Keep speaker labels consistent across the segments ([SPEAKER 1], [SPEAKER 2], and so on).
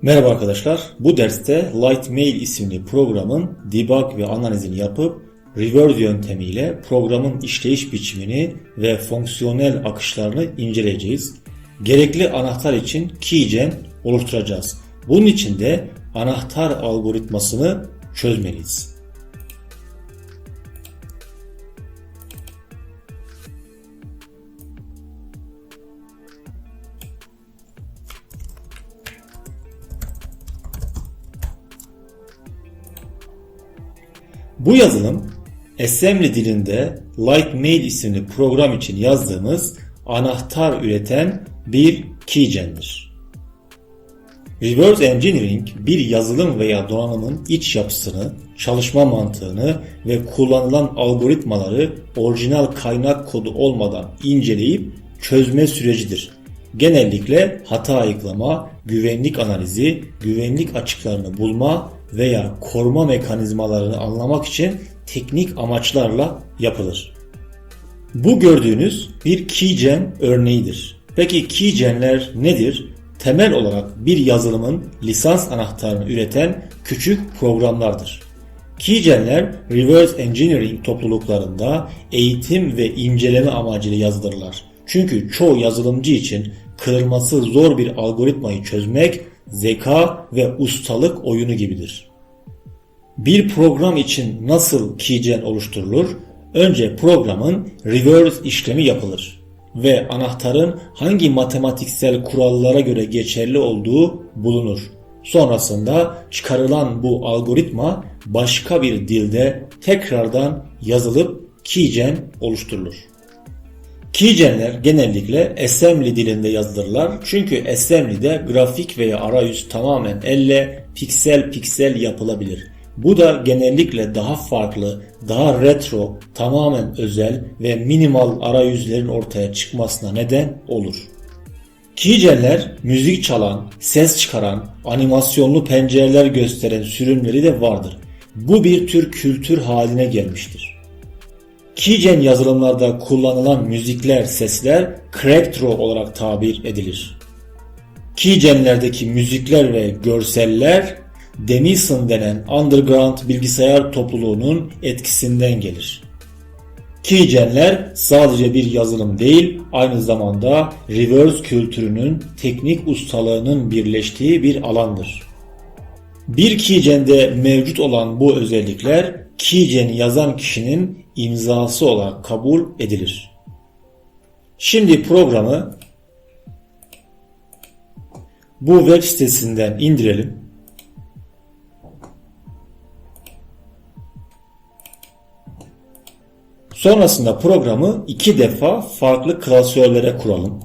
[SPEAKER 1] Merhaba arkadaşlar. Bu derste Lightmail isimli programın debug ve analizini yapıp reverse yöntemiyle programın işleyiş biçimini ve fonksiyonel akışlarını inceleyeceğiz. Gerekli anahtar için keygen oluşturacağız. Bunun için de anahtar algoritmasını çözmeliyiz. Bu yazılım assembly dilinde Lightmail isimli program için yazdığımız anahtar üreten bir keygen'dir. Reverse Engineering bir yazılım veya donanımın iç yapısını, çalışma mantığını ve kullanılan algoritmaları orijinal kaynak kodu olmadan inceleyip çözme sürecidir. Genellikle hata ayıklama, güvenlik analizi, güvenlik açıklarını bulma veya koruma mekanizmalarını anlamak için teknik amaçlarla yapılır. Bu gördüğünüz bir keygen örneğidir. Peki keygenler nedir? Temel olarak bir yazılımın lisans anahtarını üreten küçük programlardır. Keygenler reverse engineering topluluklarında eğitim ve inceleme amacıyla yazılırlar. Çünkü çoğu yazılımcı için kırılması zor bir algoritmayı çözmek zeka ve ustalık oyunu gibidir. Bir program için nasıl keygen oluşturulur? Önce programın reverse işlemi yapılır ve anahtarın hangi matematiksel kurallara göre geçerli olduğu bulunur. Sonrasında çıkarılan bu algoritma başka bir dilde tekrardan yazılıp keygen oluşturulur. Keygenler genellikle assembly dilinde yazılırlar çünkü assembly'de grafik veya arayüz tamamen elle piksel piksel yapılabilir. Bu da genellikle daha farklı, daha retro, tamamen özel ve minimal arayüzlerin ortaya çıkmasına neden olur. Keygenler müzik çalan, ses çıkaran, animasyonlu pencereler gösteren sürümleri de vardır. Bu bir tür kültür haline gelmiştir. Keygen yazılımlarda kullanılan müzikler, sesler Cracktro olarak tabir edilir. Keygenlerdeki müzikler ve görseller Demison denen underground bilgisayar topluluğunun etkisinden gelir. Keygenler sadece bir yazılım değil, aynı zamanda reverse kültürünün teknik ustalığının birleştiği bir alandır. Bir keygen'de mevcut olan bu özellikler keygen'i yazan kişinin imzası olarak kabul edilir. Şimdi programı bu web sitesinden indirelim. Sonrasında programı 2 defa farklı klasörlere kuralım.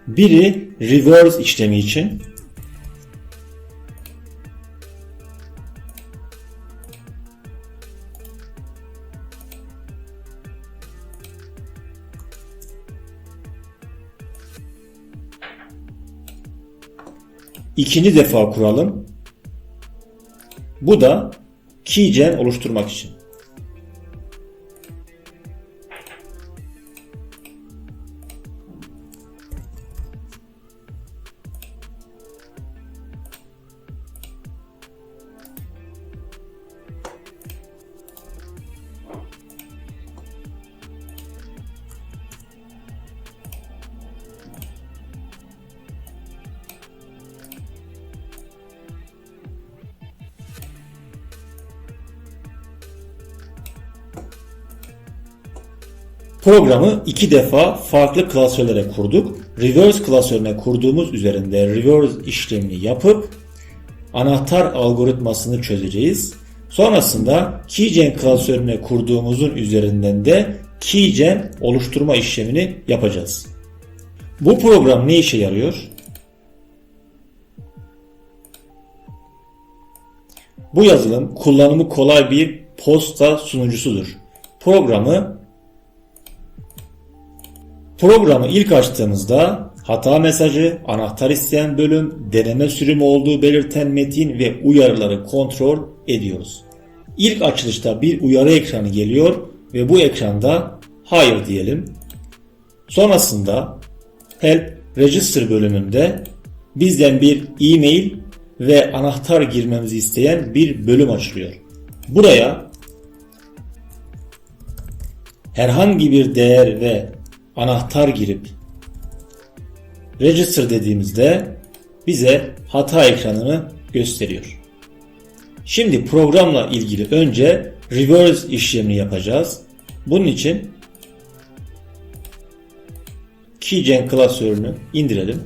[SPEAKER 1] Biri reverse işlemi için, ikinci defa kuralım. Bu da keygen oluşturmak için. Programı 2 defa farklı klasörlere kurduk. Reverse klasörüne kurduğumuz üzerinde reverse işlemini yapıp anahtar algoritmasını çözeceğiz. Sonrasında keygen klasörüne kurduğumuzun üzerinden de keygen oluşturma işlemini yapacağız. Bu program ne işe yarıyor? Bu yazılım kullanımı kolay bir posta sunucusudur. Programı ilk açtığımızda hata mesajı, anahtar isteyen bölüm, deneme sürümü olduğu belirten metin ve uyarıları kontrol ediyoruz. İlk açılışta bir uyarı ekranı geliyor ve bu ekranda hayır diyelim. Sonrasında Help Register bölümünde bizden bir e-mail ve anahtar girmemizi isteyen bir bölüm açılıyor. Buraya herhangi bir değer ve anahtar girip Register dediğimizde bize hata ekranını gösteriyor. Şimdi programla ilgili önce reverse işlemini yapacağız. Bunun için Keygen klasörünü indirelim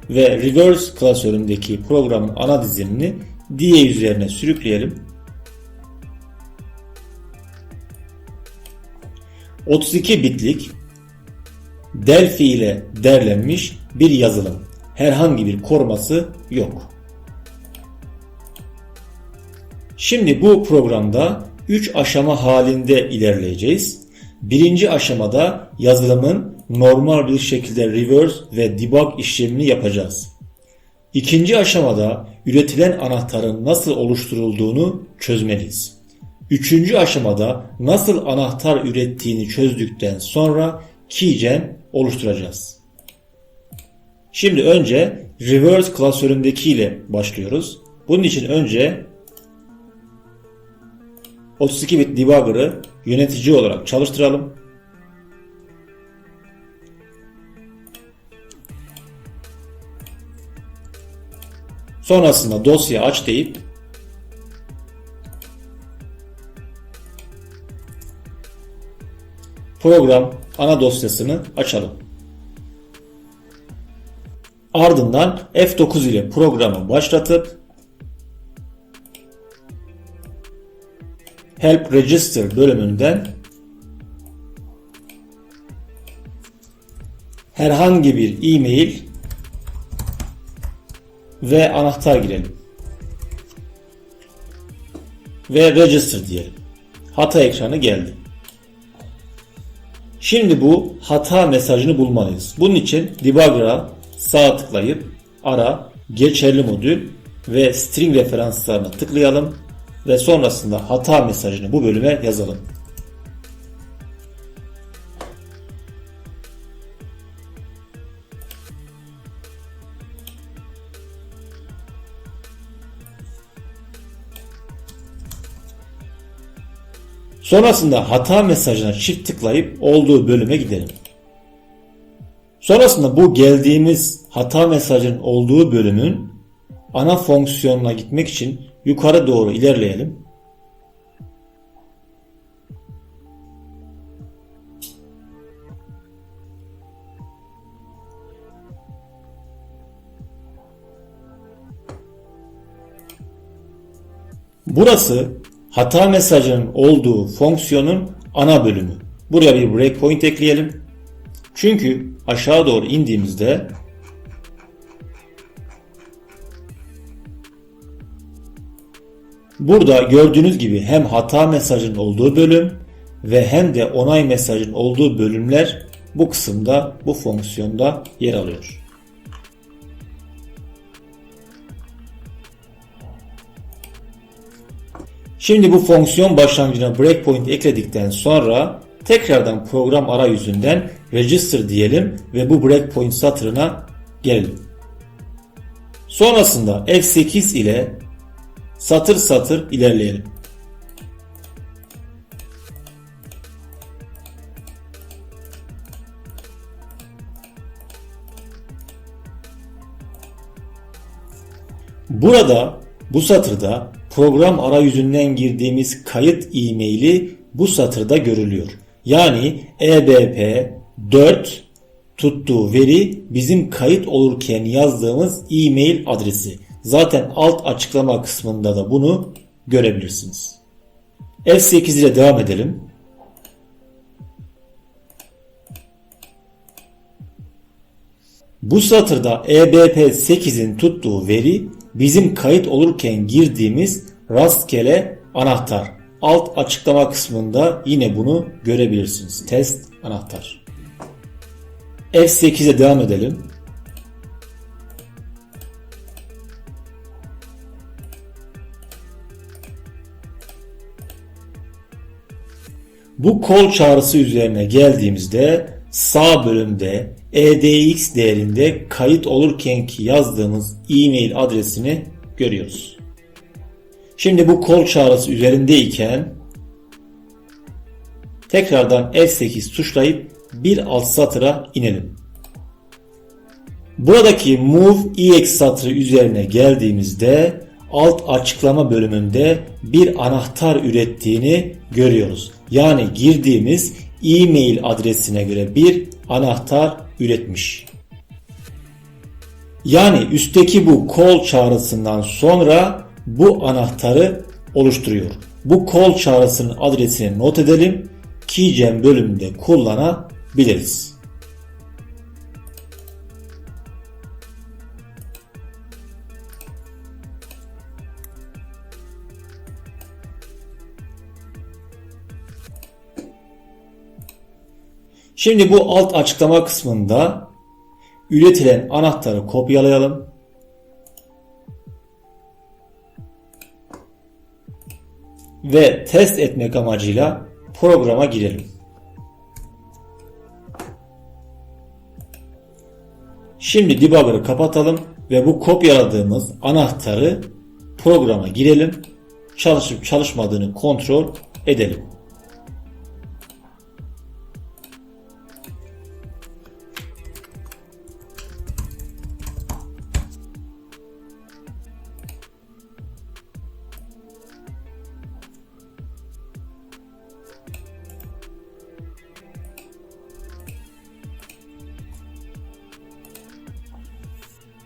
[SPEAKER 1] ve reverse klasöründeki programın ana dizinini diye üzerine sürükleyelim. 32 bitlik Delphi ile derlenmiş bir yazılım. Herhangi bir koruması yok. Şimdi bu programda 3 aşama halinde ilerleyeceğiz. Birinci aşamada yazılımın normal bir şekilde reverse ve debug işlemini yapacağız. İkinci aşamada üretilen anahtarın nasıl oluşturulduğunu çözmeliyiz. Üçüncü aşamada nasıl anahtar ürettiğini çözdükten sonra keygen oluşturacağız. Şimdi önce reverse klasöründeki ile başlıyoruz. Bunun için önce 32 bit debugger'ı yönetici olarak çalıştıralım. Sonrasında dosya aç deyip program ana dosyasını açalım. Ardından F9 ile programı başlatıp Help Register bölümünden herhangi bir e-mail ve anahtar girelim. Ve Register diyelim. Hata ekranı geldi. Şimdi bu hata mesajını bulmalıyız. Bunun için debugger'a sağ tıklayıp ara, geçerli modül ve string referanslarına tıklayalım ve sonrasında hata mesajını bu bölüme yazalım. Sonrasında hata mesajına çift tıklayıp olduğu bölüme gidelim. Sonrasında bu geldiğimiz hata mesajının olduğu bölümün ana fonksiyonuna gitmek için yukarı doğru ilerleyelim. Burası hata mesajının olduğu fonksiyonun ana bölümü. Buraya bir breakpoint ekleyelim. Çünkü aşağı doğru indiğimizde burada gördüğünüz gibi hem hata mesajının olduğu bölüm ve hem de onay mesajının olduğu bölümler bu kısımda, bu fonksiyonda yer alıyor. Şimdi bu fonksiyon başlangıcına breakpoint ekledikten sonra tekrardan program arayüzünden register diyelim ve bu breakpoint satırına gelelim. Sonrasında F8 ile satır satır ilerleyelim. Burada bu satırda program arayüzünden girdiğimiz kayıt e-maili bu satırda görülüyor. Yani EBP4 tuttuğu veri bizim kayıt olurken yazdığımız e-mail adresi. Zaten alt açıklama kısmında da bunu görebilirsiniz. F8 ile devam edelim. Bu satırda EBP8'in tuttuğu veri bizim kayıt olurken girdiğimiz rastgele anahtar. Alt açıklama kısmında yine bunu görebilirsiniz. Test anahtar. F8'e devam edelim. Bu call çağrısı üzerine geldiğimizde sağ bölümde EDX değerinde kayıt olurkenki yazdığımız e-mail adresini görüyoruz. Şimdi bu call çağrısı üzerindeyken tekrardan F8 tuşlayıp bir alt satıra inelim. Buradaki Move EX satırı üzerine geldiğimizde alt açıklama bölümünde bir anahtar ürettiğini görüyoruz. Yani girdiğimiz e-mail adresine göre bir anahtar üretmiş. Yani üstteki bu call çağrısından sonra bu anahtarı oluşturuyor. Bu call çağrısının adresini not edelim. Keygen bölümünde kullanabiliriz. Şimdi bu alt açıklama kısmında üretilen anahtarı kopyalayalım. Ve test etmek amacıyla programa girelim. Şimdi debugger'ı kapatalım ve bu kopyaladığımız anahtarı programa girelim. Çalışıp çalışmadığını kontrol edelim.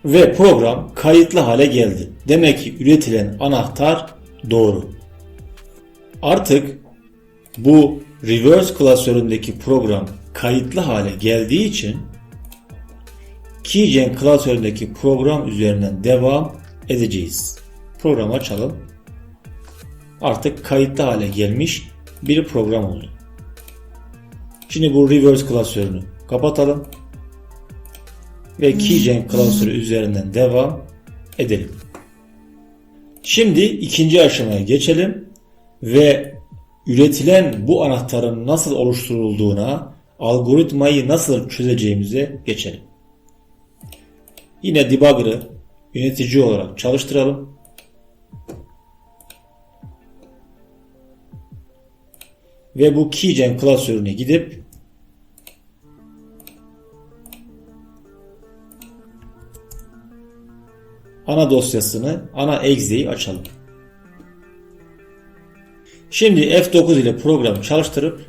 [SPEAKER 1] Ve program kayıtlı hale geldi. Demek ki üretilen anahtar doğru. Artık bu reverse klasöründeki program kayıtlı hale geldiği için Keygen klasöründeki program üzerinden devam edeceğiz. Programı açalım. Artık kayıtlı hale gelmiş bir program oldu. Şimdi bu reverse klasörünü kapatalım. Ve Keygen klasörü üzerinden devam edelim. Şimdi ikinci aşamaya geçelim ve üretilen bu anahtarın nasıl oluşturulduğuna, algoritmayı nasıl çözeceğimize geçelim. Yine debugger'ı yönetici olarak çalıştıralım. Ve bu Keygen klasörüne gidip ana dosyasını, ana exe'yi açalım. Şimdi F9 ile programı çalıştırıp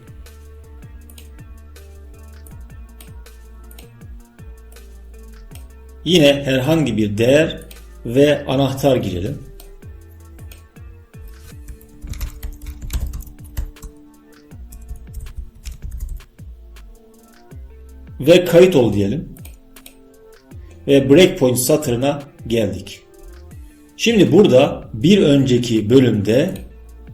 [SPEAKER 1] yine herhangi bir değer ve anahtar girelim. Ve kayıt ol diyelim. Ve breakpoint satırına geldik. Şimdi burada bir önceki bölümde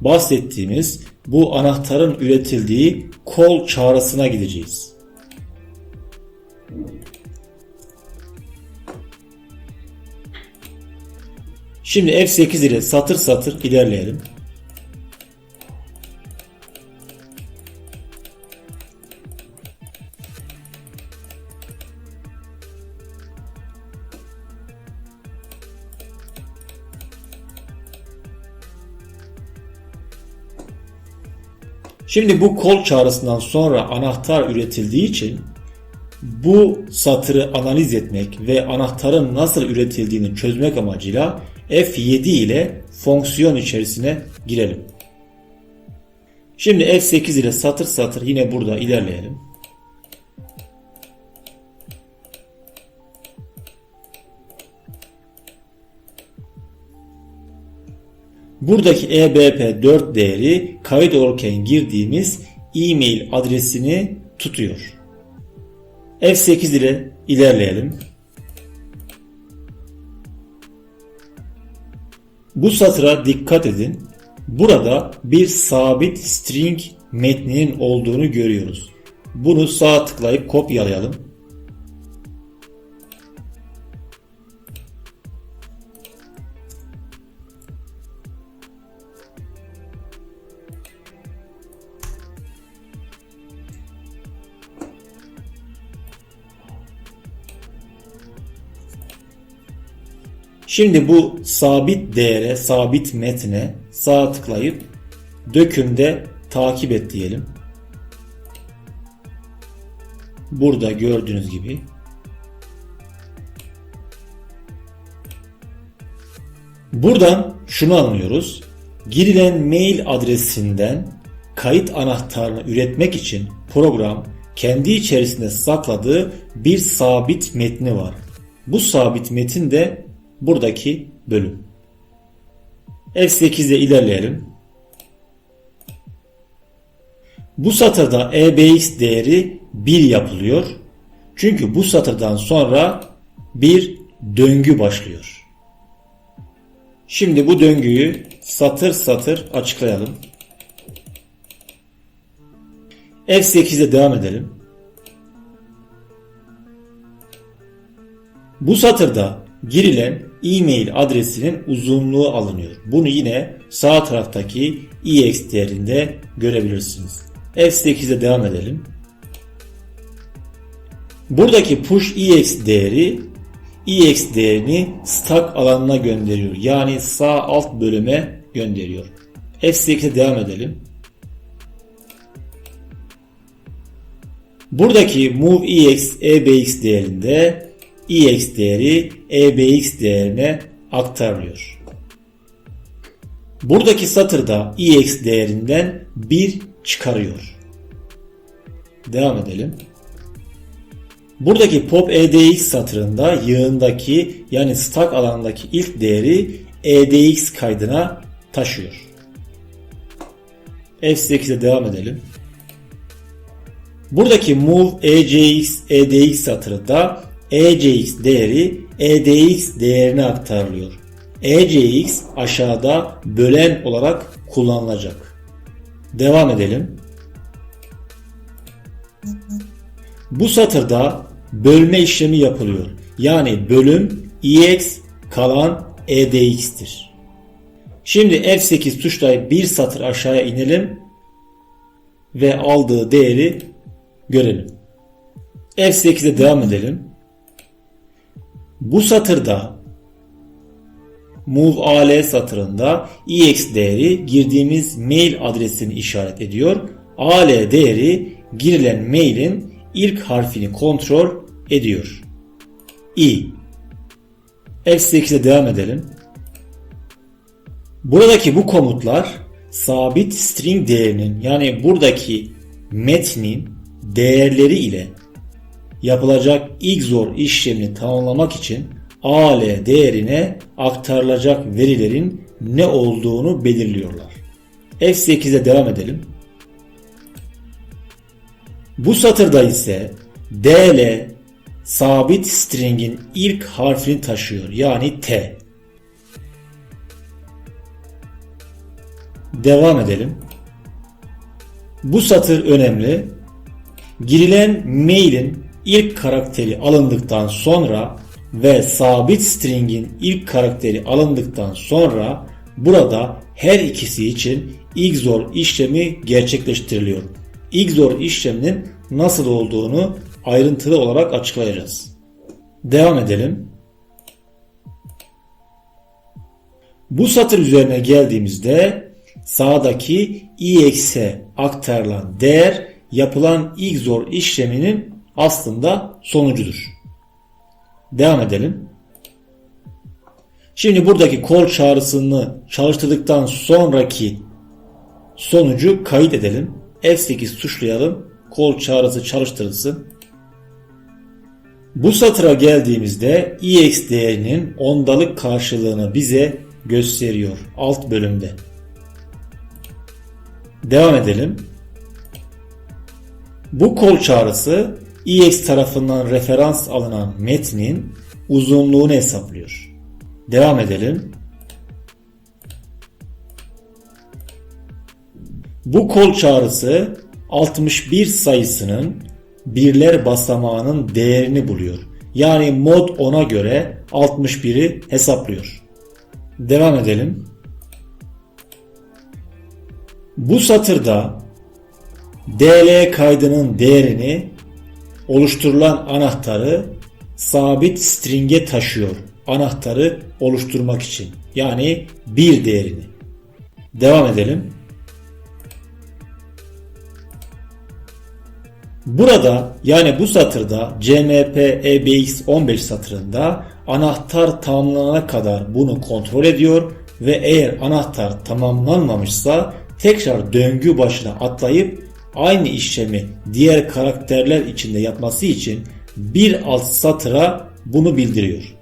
[SPEAKER 1] bahsettiğimiz bu anahtarın üretildiği call çağrısına gideceğiz. Şimdi F8 ile satır satır ilerleyelim. Şimdi bu call çağrısından sonra anahtar üretildiği için bu satırı analiz etmek ve anahtarın nasıl üretildiğini çözmek amacıyla F7 ile fonksiyon içerisine girelim. Şimdi F8 ile satır satır yine burada ilerleyelim. Buradaki EBP4 değeri kayıt olurken girdiğimiz e-mail adresini tutuyor. F8 ile ilerleyelim. Bu satıra dikkat edin. Burada bir sabit string metninin olduğunu görüyoruz. Bunu sağ tıklayıp kopyalayalım. Şimdi bu sabit değere, sabit metne sağ tıklayıp dökümde takip et diyelim. Burada gördüğünüz gibi. Buradan şunu anlıyoruz. Girilen mail adresinden kayıt anahtarını üretmek için program kendi içerisinde sakladığı bir sabit metni var. Bu sabit metin de buradaki bölüm. F8'e ilerleyelim. Bu satırda EBX değeri 1 yapılıyor. Çünkü bu satırdan sonra bir döngü başlıyor. Şimdi bu döngüyü satır satır açıklayalım. F8'e devam edelim. Bu satırda girilen e-mail adresinin uzunluğu alınıyor. Bunu yine sağ taraftaki EX değerinde görebilirsiniz. F8'e devam edelim. Buradaki push EX değeri EX değerini stack alanına gönderiyor. Yani sağ alt bölüme gönderiyor. F8'e devam edelim. Buradaki move EX EBX değerinde EX değeri EBX değerine aktarılıyor. Buradaki satırda EX değerinden 1 çıkarıyor. Devam edelim. Buradaki pop EDX satırında yığındaki yani stack alanındaki ilk değeri EDX kaydına taşıyor. F8'e devam edelim. Buradaki move ECX EDX satırında ECX değeri EDX değerine aktarılıyor. ECX aşağıda bölen olarak kullanılacak. Devam edelim. Bu satırda bölme işlemi yapılıyor. Yani bölüm EX kalan EDX'tir. Şimdi F8 tuşlayıp bir satır aşağıya inelim ve aldığı değeri görelim. F8'e devam edelim. Bu satırda move AL satırında EX değeri girdiğimiz mail adresini işaret ediyor. AL değeri girilen mailin ilk harfini kontrol ediyor. I. F8'e devam edelim. Buradaki bu komutlar sabit string değerinin yani buradaki metnin değerleri ile yapılacak XOR işlemini tamamlamak için AL değerine aktarılacak verilerin ne olduğunu belirliyorlar. F8'e devam edelim. Bu satırda ise DL sabit string'in ilk harfini taşıyor. Yani T. Devam edelim. Bu satır önemli. Girilen mailin ilk karakteri alındıktan sonra ve sabit string'in ilk karakteri alındıktan sonra burada her ikisi için XOR işlemi gerçekleştiriliyor. XOR işleminin nasıl olduğunu ayrıntılı olarak açıklayacağız. Devam edelim. Bu satır üzerine geldiğimizde sağdaki EX'e aktarılan değer yapılan XOR işleminin aslında sonucudur. Devam edelim. Şimdi buradaki call çağrısını çalıştırdıktan sonraki sonucu kayıt edelim. F8 tuşlayalım. Call çağrısı çalıştırılsın. Bu satıra geldiğimizde EX değerinin ondalık karşılığını bize gösteriyor alt bölümde. Devam edelim. Bu call çağrısı EX tarafından referans alınan metnin uzunluğunu hesaplıyor. Devam edelim. Bu call çağrısı 61 sayısının birler basamağının değerini buluyor. Yani mod 10'a göre 61'i hesaplıyor. Devam edelim. Bu satırda DL kaydının değerini oluşturulan anahtarı sabit string'e taşıyor. anahtarı oluşturmak için. Yani 1 değerini. Devam edelim. Burada yani bu satırda CMP EBX 15 satırında anahtar tamamlanana kadar bunu kontrol ediyor ve eğer anahtar tamamlanmamışsa tekrar döngü başına atlayıp aynı işlemi diğer karakterler içinde yapması için bir alt satıra bunu bildiriyor.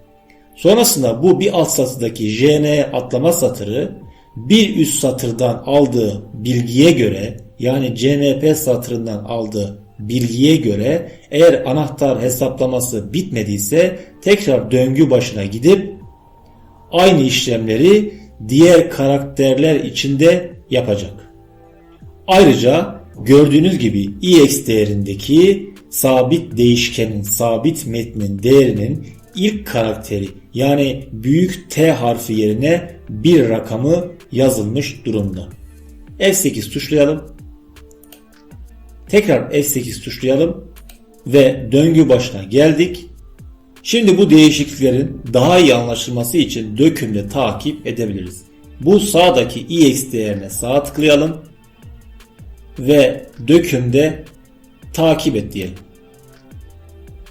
[SPEAKER 1] Sonrasında bu bir alt satırdaki JN'ye atlama satırı bir üst satırdan aldığı bilgiye göre yani CMP satırından aldığı bilgiye göre eğer anahtar hesaplaması bitmediyse tekrar döngü başına gidip aynı işlemleri diğer karakterler içinde yapacak. Ayrıca gördüğünüz gibi EX değerindeki sabit değişkenin, sabit metnin değerinin ilk karakteri yani büyük T harfi yerine bir rakamı yazılmış durumda. F8 tuşlayalım. Tekrar F8 tuşlayalım ve döngü başına geldik. Şimdi bu değişikliklerin daha iyi anlaşılması için dökümde takip edebiliriz. Bu sağdaki EX değerine sağ tıklayalım ve dökümde takip et diyelim.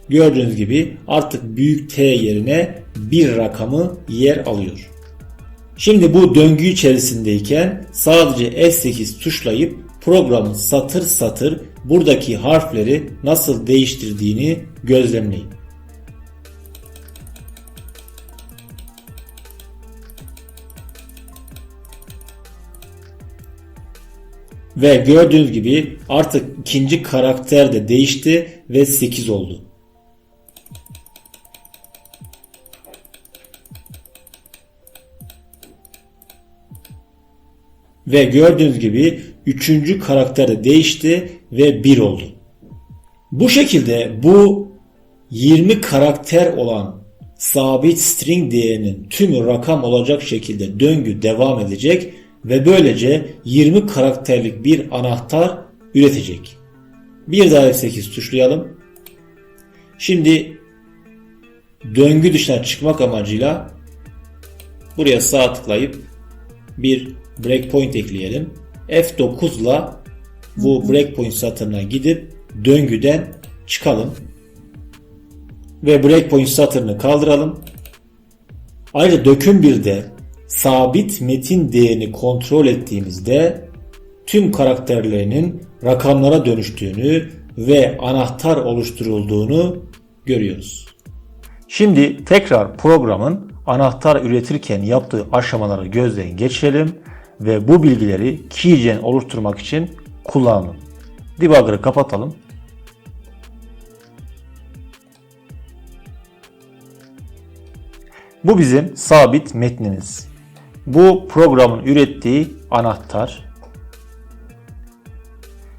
[SPEAKER 1] Gördüğünüz gibi artık büyük T yerine bir rakamı yer alıyor. Şimdi bu döngü içerisindeyken sadece F8 tuşlayıp programın satır satır buradaki harfleri nasıl değiştirdiğini gözlemleyin. Ve gördüğünüz gibi artık ikinci karakter de değişti ve 8 oldu. Ve gördüğünüz gibi üçüncü karakter de değişti ve 1 oldu. Bu şekilde bu 20 karakter olan sabit string değerinin tümü rakam olacak şekilde döngü devam edecek ve böylece 20 karakterlik bir anahtar üretecek. Bir daha F8 tuşlayalım. Şimdi döngü dışına çıkmak amacıyla buraya sağ tıklayıp bir breakpoint ekleyelim. F9 ile bu breakpoint satırına gidip döngüden çıkalım. Ve breakpoint satırını kaldıralım. Ayrıca döküm 1'de sabit metin değerini kontrol ettiğimizde tüm karakterlerinin rakamlara dönüştüğünü ve anahtar oluşturulduğunu görüyoruz. Şimdi tekrar programın anahtar üretirken yaptığı aşamaları gözden geçirelim ve bu bilgileri keygen oluşturmak için kullanalım. Debugger'ı kapatalım. Bu bizim sabit metnimiz. Bu programın ürettiği anahtar.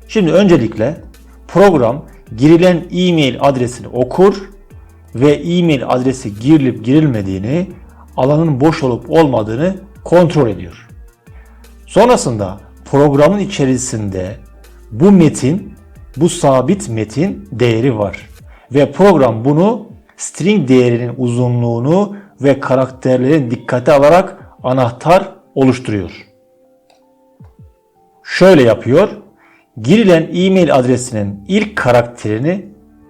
[SPEAKER 1] Şimdi öncelikle program girilen e-mail adresini okur ve e-mail adresi girilip girilmediğini, alanın boş olup olmadığını kontrol ediyor. Sonrasında programın içerisinde bu metin, bu sabit metin değeri var. Ve program bunu string değerinin uzunluğunu ve karakterlerin dikkate alarak anahtar oluşturuyor. Şöyle yapıyor. Girilen e-mail adresinin ilk karakterini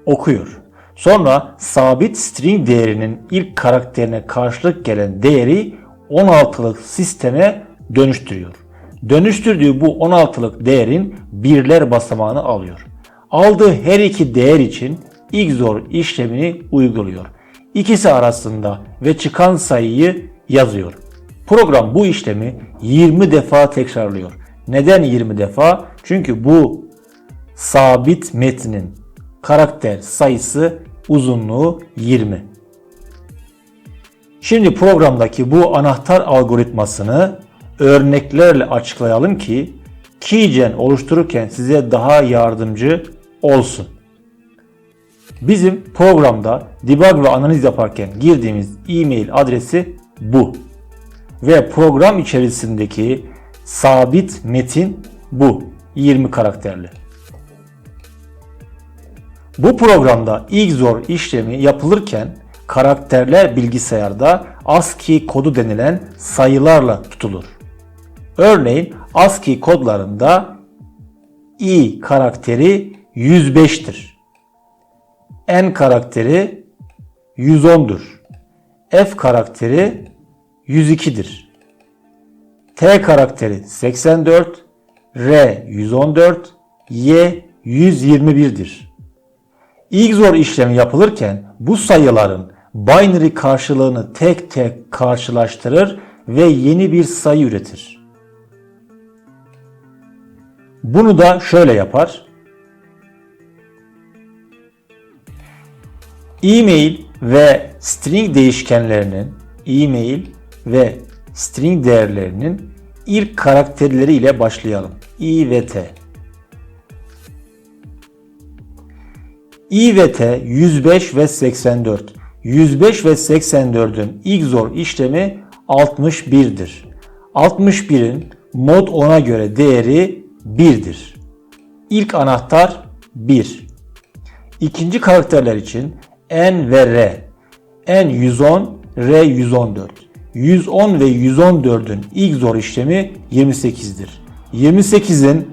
[SPEAKER 1] okuyor. Sonra sabit string değerinin ilk karakterine karşılık gelen değeri 16'lık sisteme dönüştürüyor. Dönüştürdüğü bu 16'lık değerin birler basamağını alıyor. Aldığı her iki değer için XOR işlemini uyguluyor. İkisi arasında ve çıkan sayıyı yazıyor. Program bu işlemi 20 defa tekrarlıyor. Neden 20 defa? Çünkü bu sabit metnin karakter sayısı uzunluğu 20. Şimdi programdaki bu anahtar algoritmasını örneklerle açıklayalım ki keygen oluştururken size daha yardımcı olsun. Bizim programda debug ve analiz yaparken girdiğimiz e-mail adresi bu. Ve program içerisindeki sabit metin bu. 20 karakterli. Bu programda XOR işlemi yapılırken Karakterler bilgisayarda ASCII kodu denilen sayılarla tutulur. Örneğin ASCII kodlarında I karakteri 105'tir. N karakteri 110'dur. F karakteri 102'dir. T karakteri 84, R 114, Y 121'dir. XOR işlemi yapılırken bu sayıların binary karşılığını tek tek karşılaştırır ve yeni bir sayı üretir. Bunu da şöyle yapar. E-mail ve string değerlerinin ilk karakterleri ile başlayalım. I ve T. I ve T 105 ve 84. 105 ve 84'ün XOR işlemi 61'dir. 61'in mod 10'a göre değeri 1'dir. İlk anahtar 1. İkinci karakterler için N ve R. N 110, R 114. 110 ve 114'ün XOR işlemi 28'dir. 28'in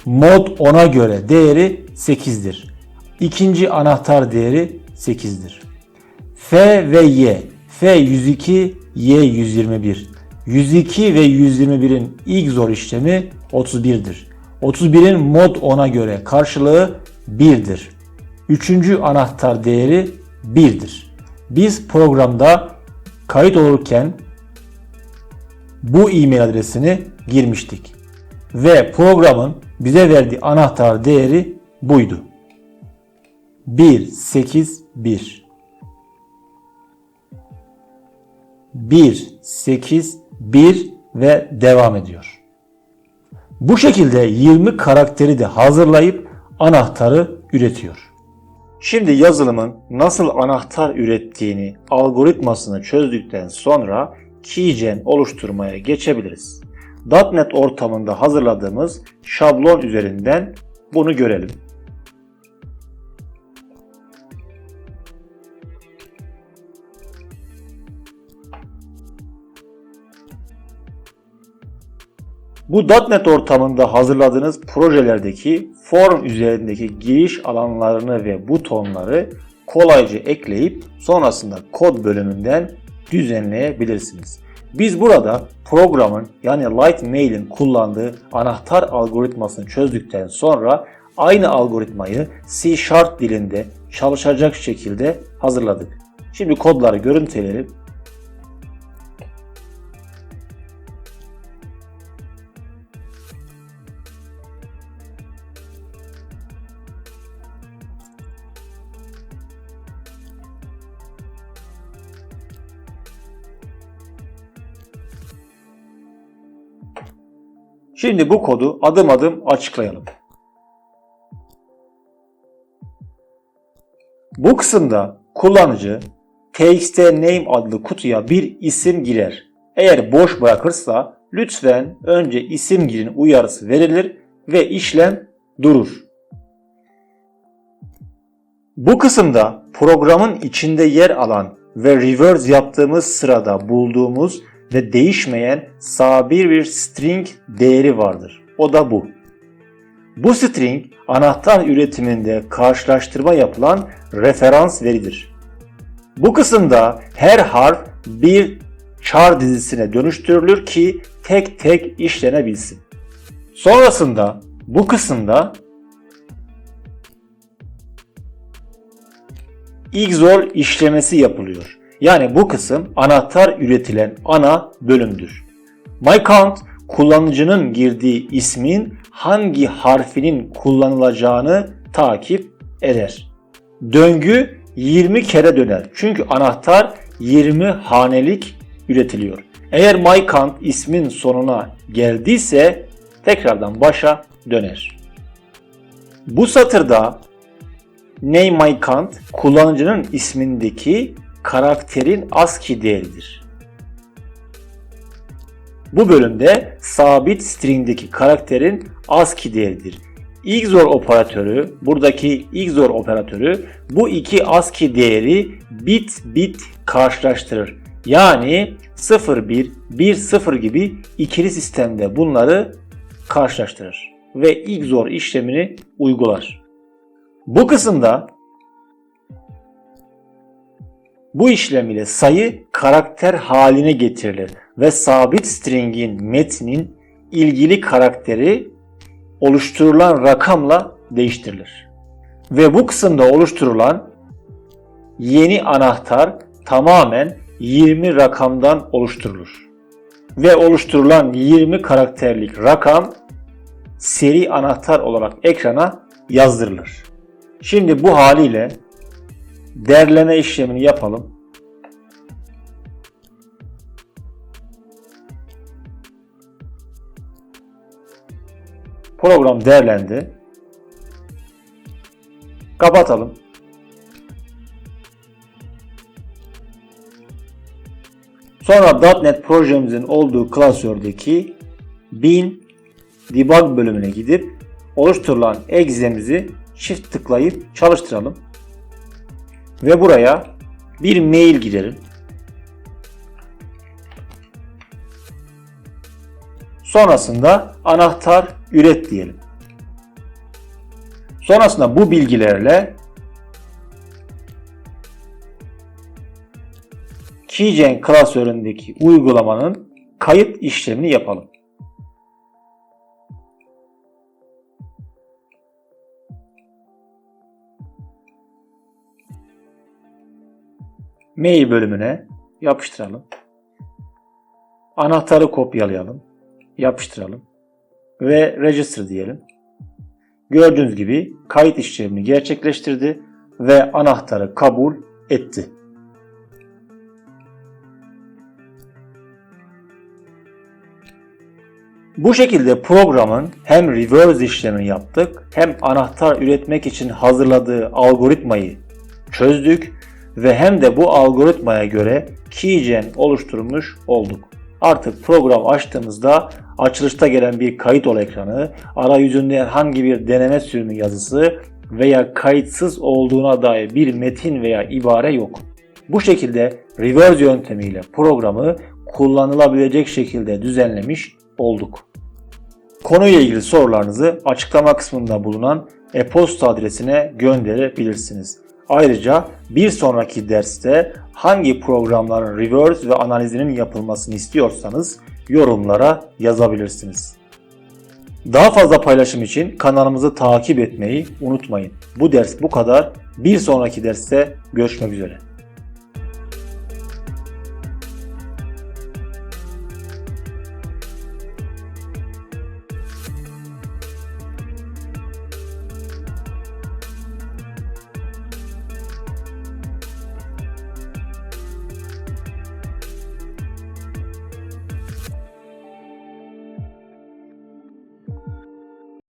[SPEAKER 1] mod 10'a göre değeri 8'dir. İkinci anahtar değeri 8'dir. F ve Y. F 102, Y 121. 102 ve 121'in XOR işlemi 31'dir. 31'in mod 10'a göre karşılığı 1'dir. Üçüncü anahtar değeri 1'dir. Biz programda kayıt olurken bu e-mail adresini girmiştik. Ve programın bize verdiği anahtar değeri buydu. 181. 181 ve devam ediyor. Bu şekilde 20 karakteri de hazırlayıp anahtarı üretiyor. Şimdi yazılımın nasıl anahtar ürettiğini, algoritmasını çözdükten sonra keygen oluşturmaya geçebiliriz. .NET ortamında hazırladığımız şablon üzerinden bunu görelim. Bu .NET ortamında hazırladığınız projelerdeki form üzerindeki giriş alanlarını ve butonları kolayca ekleyip sonrasında kod bölümünden düzenleyebilirsiniz. Biz burada programın yani Lightmail'in kullandığı anahtar algoritmasını çözdükten sonra aynı algoritmayı C# dilinde çalışacak şekilde hazırladık. Şimdi kodları görüntüleyelim. Şimdi bu kodu adım adım açıklayalım. Bu kısımda kullanıcı txtName adlı kutuya bir isim girer. Eğer boş bırakırsa lütfen önce isim girin uyarısı verilir ve işlem durur. Bu kısımda programın içinde yer alan ve reverse yaptığımız sırada bulduğumuz ve değişmeyen sabit bir string değeri vardır. O da bu. Bu string anahtar üretiminde karşılaştırma yapılan referans veridir. Bu kısımda her harf bir char dizisine dönüştürülür ki tek tek işlenebilsin. Sonrasında bu kısımda XOR işlemesi yapılıyor. Yani bu kısım anahtar üretilen ana bölümdür. MyCount kullanıcının girdiği ismin hangi harfinin kullanılacağını takip eder. Döngü 20 kere döner. Çünkü anahtar 20 hanelik üretiliyor. Eğer MyCount ismin sonuna geldiyse tekrardan başa döner. Bu satırda NameMyCount kullanıcının ismindeki karakterin ASCII değeridir. Bu bölümde sabit string'deki karakterin ASCII değeridir. XOR operatörü, buradaki XOR operatörü bu iki ASCII değeri bit bit karşılaştırır. Yani 0-1, 1-0 gibi ikili sistemde bunları karşılaştırır ve XOR işlemini uygular. Bu kısımda bu işlem ile sayı karakter haline getirilir ve sabit string'in metnin ilgili karakteri oluşturulan rakamla değiştirilir. Ve bu kısımda oluşturulan yeni anahtar tamamen 20 rakamdan oluşturulur. Ve oluşturulan 20 karakterlik rakam seri anahtar olarak ekrana yazdırılır. Şimdi bu haliyle derleme işlemini yapalım. Program derlendi. Kapatalım. Sonra .NET projemizin olduğu klasördeki bin debug bölümüne gidip oluşturulan exe'mizi çift tıklayıp çalıştıralım. Ve buraya bir mail girelim. Sonrasında anahtar üret diyelim. Sonrasında bu bilgilerle Keygen klasöründeki uygulamanın kayıt işlemini yapalım. Mail bölümüne yapıştıralım. Anahtarı kopyalayalım. Yapıştıralım. Ve register diyelim. Gördüğünüz gibi kayıt işlemini gerçekleştirdi ve anahtarı kabul etti. Bu şekilde programın hem reverse işlemini yaptık, hem anahtar üretmek için hazırladığı algoritmayı çözdük ve hem de bu algoritmaya göre keygen oluşturmuş olduk. Artık program açtığımızda açılışta gelen bir kayıt ol ekranı, arayüzünde herhangi bir deneme sürümü yazısı veya kayıtsız olduğuna dair bir metin veya ibare yok. Bu şekilde reverse yöntemiyle programı kullanılabilecek şekilde düzenlemiş olduk. Konuyla ilgili sorularınızı açıklama kısmında bulunan e-posta adresine gönderebilirsiniz. Ayrıca bir sonraki derste hangi programların reverse ve analizinin yapılmasını istiyorsanız yorumlara yazabilirsiniz. Daha fazla paylaşım için kanalımızı takip etmeyi unutmayın. Bu ders bu kadar. Bir sonraki derste görüşmek üzere.